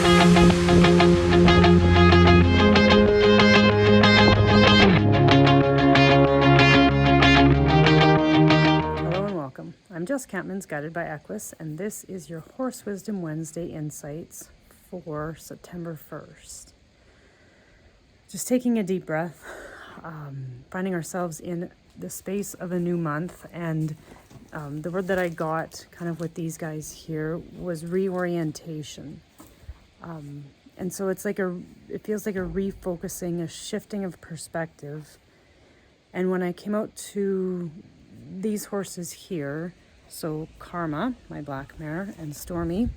I'm Jess Campmans, guided by Equus, and this is your Horse Wisdom Wednesday Insights for September 1st. Just taking a deep breath, finding ourselves in the space of a new month, and the word that I got kind of with these guys here was reorientation. And so it feels like a refocusing, a shifting of perspective. And when I came out to these horses here, so Karma, my black mare, and Stormy,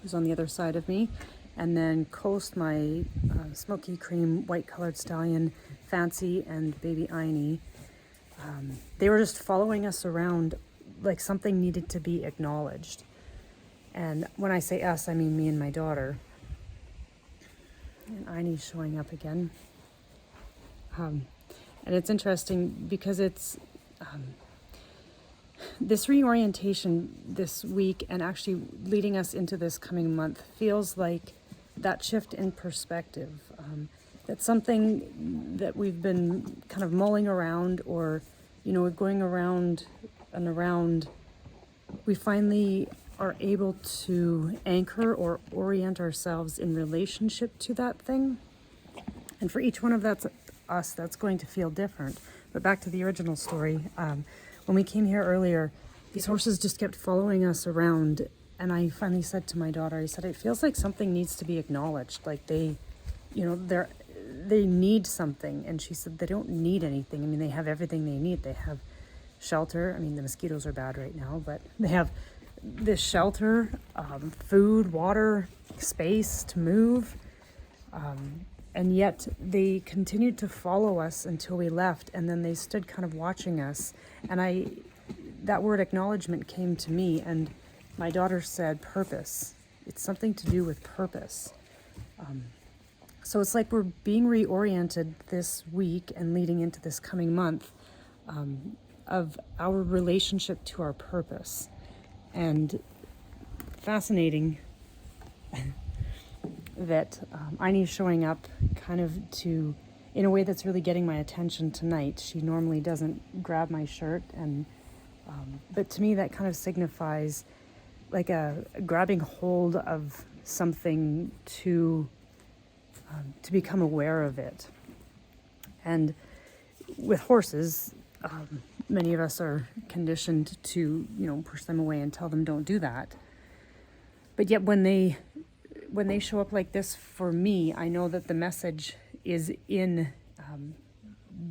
who's on the other side of me, and then Coast, my smoky cream white colored stallion, Fancy, and baby Einie, they were just following us around like something needed to be acknowledged. And when I say us, I mean me and my daughter. And Einie's showing up again. And it's interesting because it's this reorientation this week, and actually leading us into this coming month, feels like that shift in perspective. That's something that we've been kind of mulling around, or, going around and around. We finally are able to anchor or orient ourselves in relationship to that thing. And for each one of us, that's going to feel different. But back to the original story, when we came here earlier, these horses just kept following us around, and I finally said to my daughter, I said, it feels like something needs to be acknowledged, like they need something. And she said, they don't need anything. I mean, they have everything they need. They have shelter. I mean, the mosquitoes are bad right now, but they have this shelter, food, water, space to move. And yet they continued to follow us until we left, and then they stood kind of watching us. And that word acknowledgement came to me, and my daughter said purpose. It's something to do with purpose. So it's like we're being reoriented this week and leading into this coming month of our relationship to our purpose. And fascinating that Einie's showing up kind of in a way that's really getting my attention tonight. She normally doesn't grab my shirt, but to me that kind of signifies like a grabbing hold of something to become aware of it. And with horses, many of us are conditioned to, push them away and tell them don't do that. But yet when they show up like this for me, I know that the message is in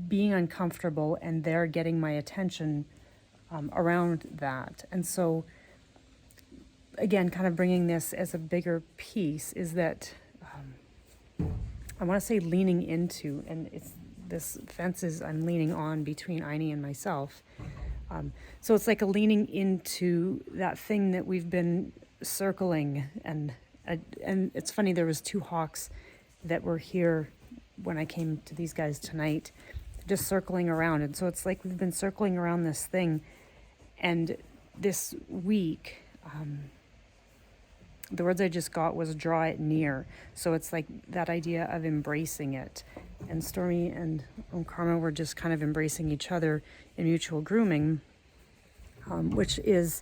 being uncomfortable, and they're getting my attention around that. And so, again, kind of bringing this as a bigger piece is that I want to say leaning into, and it's this fence is I'm leaning on between Einie and myself. So it's like a leaning into that thing that we've been circling. And it's funny, there was 2 hawks that were here when I came to these guys tonight, just circling around. And so it's like we've been circling around this thing. And this week, the words I just got was draw it near. So it's like that idea of embracing it. And Stormy and Karma were just kind of embracing each other in mutual grooming, which is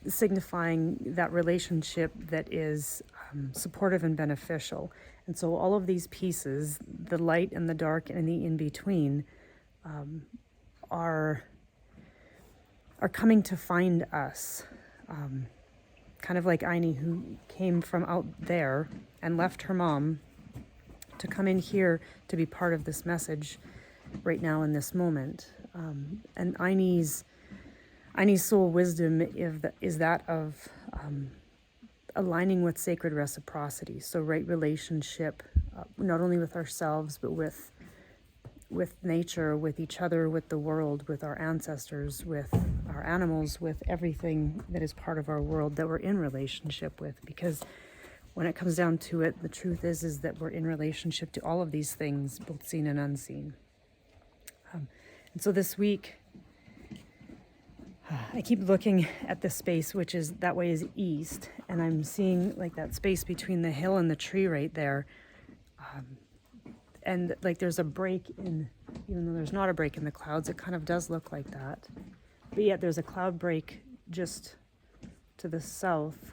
signifying that relationship that is supportive and beneficial. And so all of these pieces, the light and the dark and the in-between, are coming to find us. Kind of like Einie, who came from out there and left her mom to come in here to be part of this message right now in this moment. And Einie's soul wisdom is that of aligning with sacred reciprocity. So right relationship, not only with ourselves, but with nature, with each other, with the world, with our ancestors, with our animals, with everything that is part of our world that we're in relationship with. Because when it comes down to it, the truth is that we're in relationship to all of these things, both seen and unseen. And so this week, I keep looking at the space, which is that way is east, and I'm seeing like that space between the hill and the tree right there. And like there's a break in, even though there's not a break in the clouds, it kind of does look like that. But yet there's a cloud break just to the south.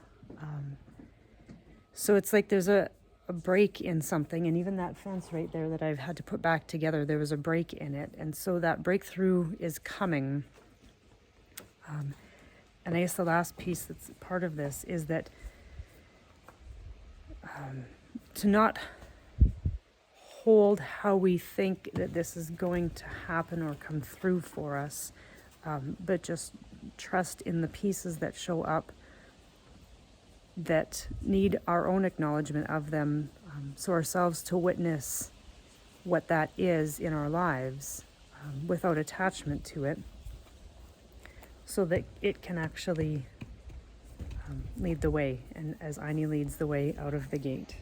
So it's like there's a break in something, and even that fence right there that I've had to put back together, there was a break in it. And so that breakthrough is coming. And I guess the last piece that's part of this is that to not hold how we think that this is going to happen or come through for us, but just trust in the pieces that show up that need our own acknowledgement of them, so ourselves to witness what that is in our lives without attachment to it, so that it can actually lead the way, and as Aini leads the way out of the gate.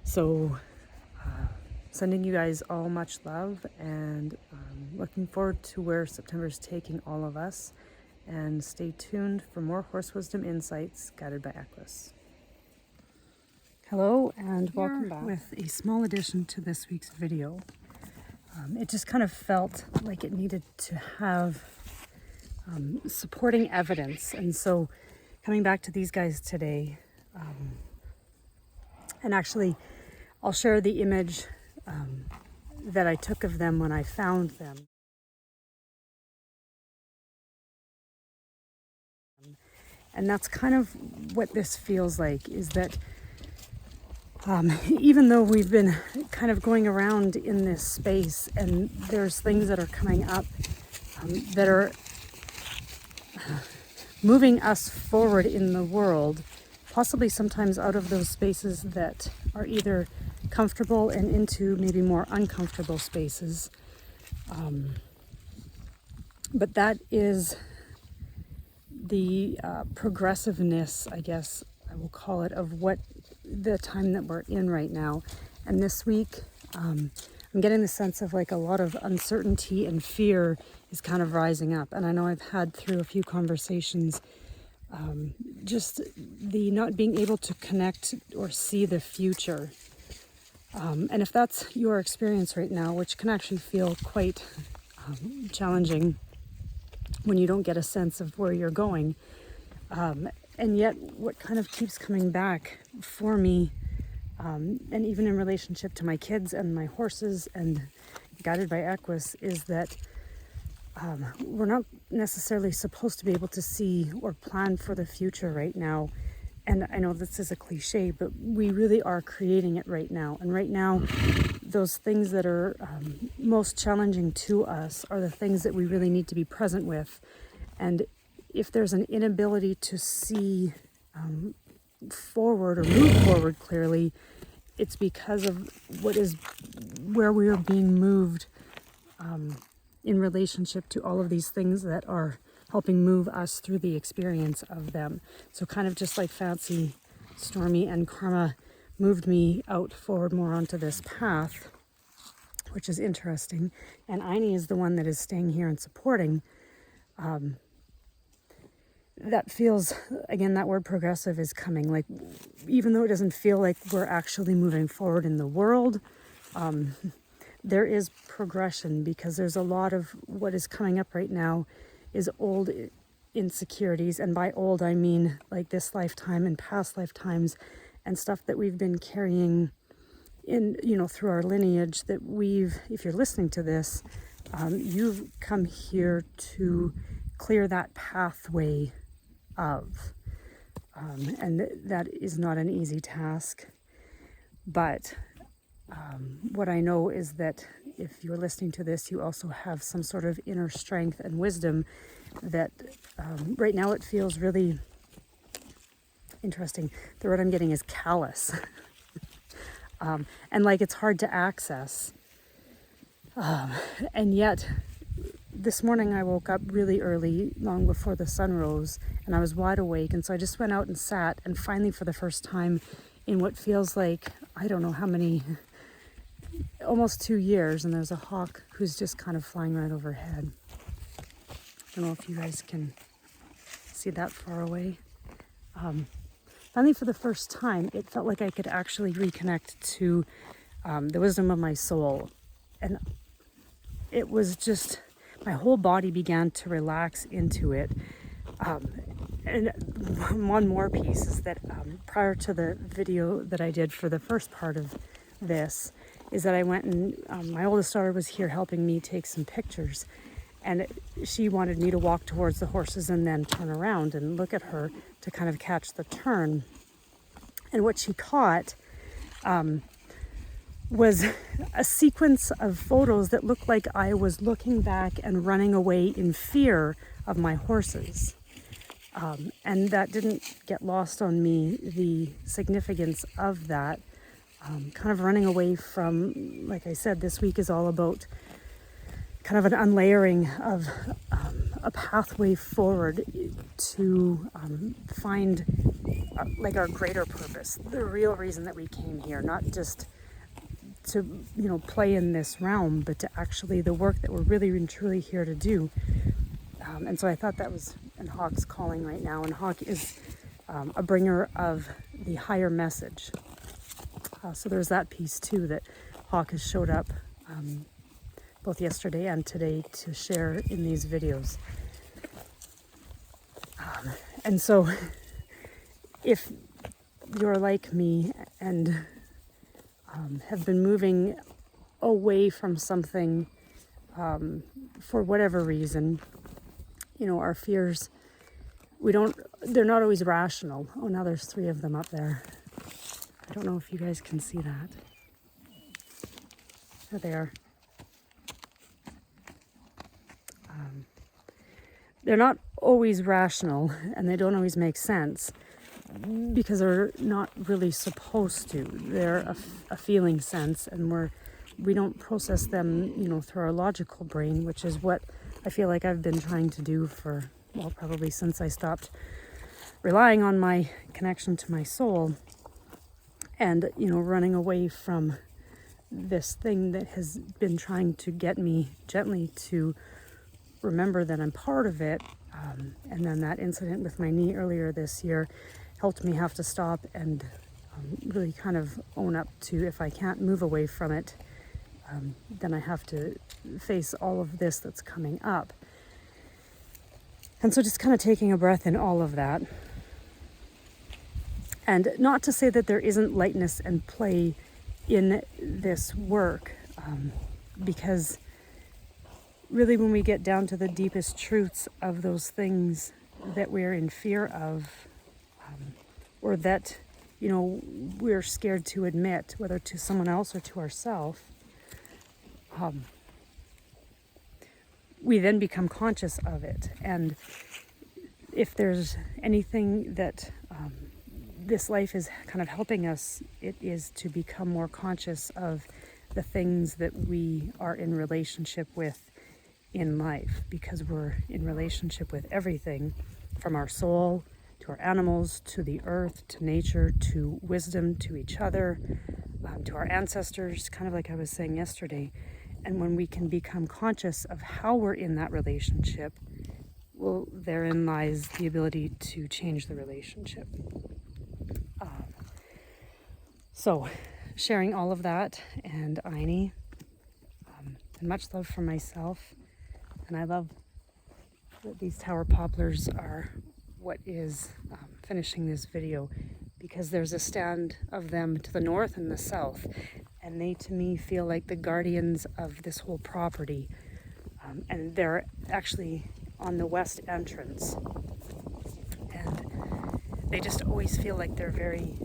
So sending you guys all much love, and looking forward to where September's taking all of us. And stay tuned for more Horse Wisdom Insights guided by Equus. Hello and welcome back. With a small addition to this week's video. It just kind of felt like it needed to have supporting evidence. And so coming back to these guys today, and actually I'll share the image that I took of them when I found them. And that's kind of what this feels like, is that even though we've been kind of going around in this space, and there's things that are coming up that are moving us forward in the world, possibly sometimes out of those spaces that are either comfortable and into maybe more uncomfortable spaces. But that is the progressiveness, I guess I will call it, of what the time that we're in right now. And this week, I'm getting the sense of like a lot of uncertainty and fear is kind of rising up. And I know I've had through a few conversations just the not being able to connect or see the future. And if that's your experience right now, which can actually feel quite challenging when you don't get a sense of where you're going. And yet what kind of keeps coming back for me, and even in relationship to my kids and my horses and guided by Equus, is that we're not necessarily supposed to be able to see or plan for the future right now. And I know this is a cliche, but we really are creating it right now. And right now, those things that are most challenging to us are the things that we really need to be present with. And if there's an inability to see forward or move forward clearly, it's because of where we are being moved in relationship to all of these things that are helping move us through the experience of them. So kind of just like Fancy, Stormy, and Karma moved me out forward more onto this path, which is interesting. And Aini is the one that is staying here and supporting. That feels, again, that word progressive is coming. Like, even though it doesn't feel like we're actually moving forward in the world, there is progression, because there's a lot of what is coming up right now is old insecurities. And by old, I mean like this lifetime and past lifetimes and stuff that we've been carrying in, through our lineage, that if you're listening to this, you've come here to clear that pathway of. And that is not an easy task. But what I know is that if you're listening to this, you also have some sort of inner strength and wisdom that right now it feels really interesting. The word I'm getting is callous. And like it's hard to access. And yet this morning I woke up really early, long before the sun rose, and I was wide awake. And so I just went out and sat, and finally for the first time in what feels like, I don't know how many almost 2 years, and there's a hawk who's just kind of flying right overhead. I don't know if you guys can see that far away. Finally, for the first time, it felt like I could actually reconnect to the wisdom of my soul. And it was just, my whole body began to relax into it. And one more piece is that prior to the video that I did for the first part of this, is that I went and my oldest daughter was here helping me take some pictures. And she wanted me to walk towards the horses and then turn around and look at her to kind of catch the turn. And what she caught was a sequence of photos that looked like I was looking back and running away in fear of my horses. And that didn't get lost on me, the significance of that. Kind of running away from, like I said, this week is all about kind of an unlayering of a pathway forward to find like our greater purpose, the real reason that we came here, not just to, play in this realm, but to actually the work that we're really and truly here to do. And so I thought that was, and Hawk's calling right now, and Hawk is a bringer of the higher message. So there's that piece too, that Hawk has showed up both yesterday and today to share in these videos. And so if you're like me and have been moving away from something for whatever reason, our fears, they're not always rational. Oh, now there's 3 of them up there. I don't know if you guys can see that. There they are. They're not always rational, and they don't always make sense because they're not really supposed to. They're a feeling sense, and we don't process them, through our logical brain, which is what I feel like I've been trying to do for, probably since I stopped relying on my connection to my soul and, running away from this thing that has been trying to get me gently to remember that I'm part of it. And then that incident with my knee earlier this year helped me have to stop and really kind of own up to, if I can't move away from it, then I have to face all of this that's coming up. And so just kind of taking a breath in all of that. And not to say that there isn't lightness and play in this work, because really when we get down to the deepest truths of those things that we're in fear of, or that, we're scared to admit, whether to someone else or to ourselves, we then become conscious of it. And if there's anything that this life is kind of helping us, it is to become more conscious of the things that we are in relationship with in life, because we're in relationship with everything from our soul to our animals, to the earth, to nature, to wisdom, to each other, to our ancestors, kind of like I was saying yesterday. And when we can become conscious of how we're in that relationship, well, therein lies the ability to change the relationship. So sharing all of that, and Aini, and much love for myself. And I love that these tower poplars are what is finishing this video, because there's a stand of them to the north and the south, and they to me feel like the guardians of this whole property. And they're actually on the west entrance, and they just always feel like they're very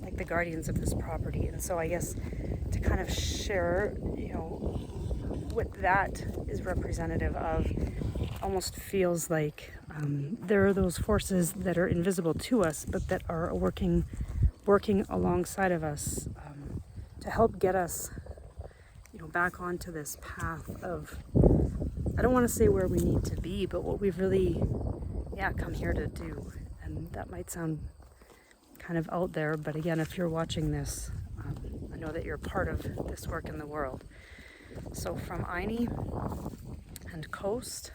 like the guardians of this property. And so I guess to kind of share, what that is representative of, almost feels like there are those forces that are invisible to us, but that are working alongside of us to help get us, back onto this path of, I don't want to say where we need to be, but what we've really, come here to do. And that might sound kind of out there, but again, if you're watching this, I know that you're part of this work in the world. So from Aini and Coast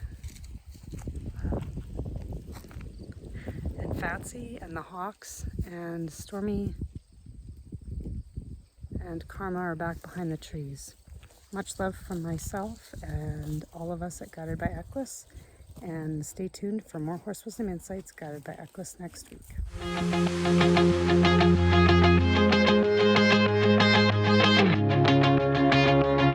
and Fatsy and the Hawks and Stormy and Karma are back behind the trees. Much love from myself and all of us at Guided by Equus, and stay tuned for more Horse Wisdom Insights guided by Equus next week.